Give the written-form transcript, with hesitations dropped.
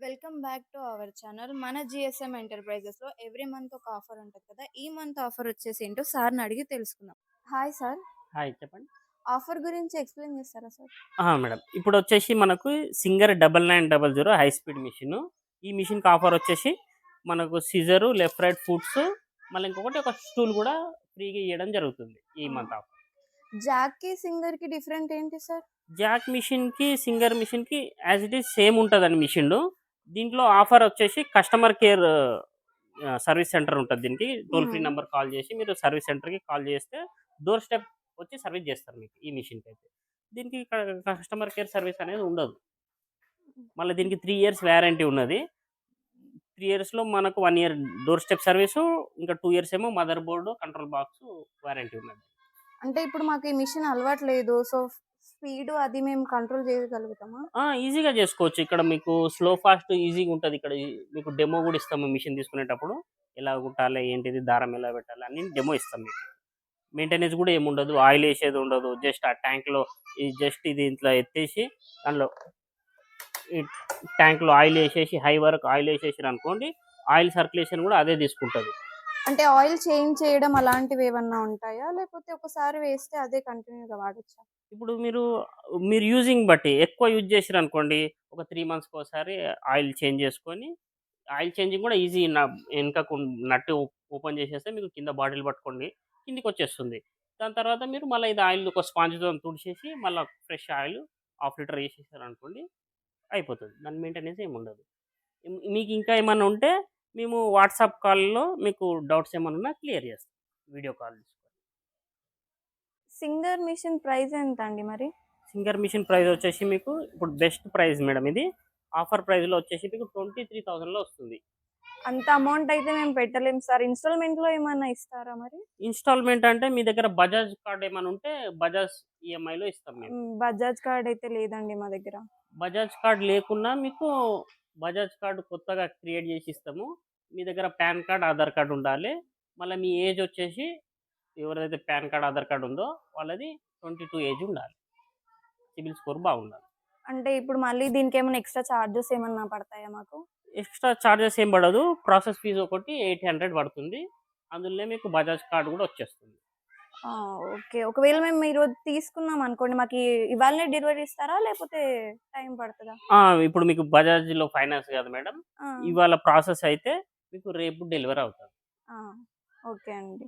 Welcome back to our channel. మన GSM ఎంటర్ప్రైజెస్లో every month ఒక offer ఉంటుంది కదా. ఈ మంత్ ఆఫర్ వచ్చేసి ఏంటో సార్ని అడిగి తెలుసుకుందాం. హాయ్ సార్, హాయ్ చెప్పండి. ఆఫర్ గురించి ఎక్స్ప్లెయిన్ చేస్తారా సార్? మేడం ఇప్పుడు వచ్చేసి మనకు సింగర్ 9900 హై స్పీడ్ మిషన్. ఈ మిషన్కి ఆఫర్ వచ్చేసి మనకు సిజరు, లెఫ్ట్ రైట్ ఫుట్స్, మళ్ళీ ఇంకొకటి ఒక స్టూల్ కూడా ఫ్రీగా ఇవ్వడం జరుగుతుంది ఈ మంత్ ఆఫర్. జాక్కి సింగర్కి డిఫరెంట్ ఏంటి సార్? జాక్ మిషన్కి సింగర్ మిషన్కి యాజ్ ఇట్ ఈస్ సేమ్ ఉంటుందండి మిషన్. దీంట్లో ఆఫర్ వచ్చేసి కస్టమర్ కేర్ సర్వీస్ సెంటర్ ఉంటుంది. దీనికి టోల్ ఫ్రీ నెంబర్ కాల్ చేసి మీరు సర్వీస్ సెంటర్కి కాల్ చేస్తే డోర్ స్టెప్ వచ్చి సర్వీస్ చేస్తారు మీకు ఈ మిషన్కి. అయితే దీనికి కస్టమర్ కేర్ సర్వీస్ అనేది ఉండదు. మళ్ళీ దీనికి 3 ఇయర్స్ వ్యారంటీ ఉన్నది. 3 ఇయర్స్లో మనకు 1 ఇయర్ డోర్ స్టెప్ సర్వీసు, ఇంకా 2 ఇయర్స్ ఏమో mother board, control box warranty ఉన్నది. అంటే ఇప్పుడు మాకు ఈ మిషన్ అలవాటు లేదు, సో స్పీడ్ అది మేము కంట్రోల్ చేయగలుగుతామా? ఈజీగా చేసుకోవచ్చు. ఇక్కడ మీకు స్లో ఫాస్ట్ ఈజీగా ఉంటుంది. ఇక్కడ మీకు డెమో కూడా ఇస్తాము. మిషన్ తీసుకునేటప్పుడు ఎలా కుట్టాలి, ఏంటిది, దారం ఎలా పెట్టాలి అన్ని డెమో ఇస్తాం మీకు. మెయింటెనెన్స్ కూడా ఏముండదు, ఆయిల్ వేసేది ఉండదు. జస్ట్ ఆ ట్యాంక్లో ఇది ఇంట్లో ఎత్తేసి దానిలో ఈ ట్యాంక్లో ఆయిల్ వేసేసి హై వరకు ఆయిల్ వేసేసారు అనుకోండి, ఆయిల్ సర్క్యులేషన్ కూడా అదే తీసుకుంటుంది. అంటే ఆయిల్ చేంజ్ చేయడం అలాంటివి ఏమన్నా ఉంటాయా, లేకపోతే ఒకసారి వేస్తే అదే కంటిన్యూగా వాడచ్చా? ఇప్పుడు మీరు యూజింగ్ బట్టి ఎక్కువ యూజ్ చేసారు అనుకోండి, ఒక 3 మంత్స్కి ఒకసారి ఆయిల్ చేంజ్ చేసుకొని, ఆయిల్ చేంజింగ్ కూడా ఈజీ. వెనకకు నట్టు ఓపెన్ చేసేస్తే మీకు కింద బాటిల్ పట్టుకోండి కిందికి వచ్చేస్తుంది. దాని తర్వాత మీరు మళ్ళీ ఇది ఆయిల్ ఒక స్పాంజ్తో తుడిచేసి మళ్ళీ ఫ్రెష్ ఆయిల్ 1/2 లీటర్ వేసేసారు అనుకోండి, అయిపోతుంది. దాని మెయింటెనెన్స్ ఏమి ఉండదు. మీకు ఇంకా ఏమన్నా ఉంటే మేము వాట్సాప్ కాల్లో మీకు డౌట్స్ ఏమన్నా ఉన్నా క్లియర్ చేస్తాం, video call. Singer machine price ఎంత అండి మరి? సింగర్ మిషన్ ప్రైస్ వచ్చేసి మీకు ఇప్పుడు బెస్ట్ ప్రైస్ మేడం, ఇది ఆఫర్ ప్రైస్లో వచ్చేసి మీకు 23,000లో వస్తుంది. అంత అమౌంట్ అయితే మేము పెట్టలేము సార్. ఇన్స్టాల్మెంట్లో ఏమైనా ఇస్తారా మరి? ఇన్స్టాల్మెంట్ అంటే మీ దగ్గర బజాజ్ కార్డ్ ఏమైనా ఉంటే బజాజ్ ఈఎంఐలో ఇస్తాం మేము. బజాజ్ కార్డ్ అయితే లేదండి మా దగ్గర. బజాజ్ కార్డ్ లేకున్నా మీకు బజాజ్ కార్డు కొత్తగా క్రియేట్ చేసి ఇస్తాము. మీ దగ్గర పాన్ కార్డ్, ఆధార్ కార్డు ఉండాలి. మళ్ళీ మీ ఏజ్ వచ్చేసి ఎవరైతే పాన్ కార్డ్, ఆధార్ కార్డు ఉందో వాళ్ళది 22 ఏజ్ ఉండాలి. సిబిల్ స్కోర్ బాగుండాలి. అంటే ఇప్పుడు మళ్ళీ దీనికి ఏమైనా ఎక్స్ట్రా చార్జెస్ ఏమన్నా పడతాయా మాకు? ఎక్స్ట్రా చార్జెస్ ఏం పడదు. ప్రాసెస్ ఫీజు ఒకటి 800 పడుతుంది. అందులోనే మీకు బజాజ్ కార్డు కూడా వచ్చేస్తుంది. ఓకే. ఒకవేళ మేము ఈరోజు తీసుకున్నాం అనుకోండి, మాకు ఇవాళనే డెలివరీ ఇస్తారా, లేకపోతే టైం పడుతుందా? ఇప్పుడు మీకు బజాజ్లో ఫైనాన్స్ కదా మేడం, ఇవాళ ప్రాసెస్ అయితే మీకు రేపు డెలివరీ అవుతుంది. ఓకే అండి.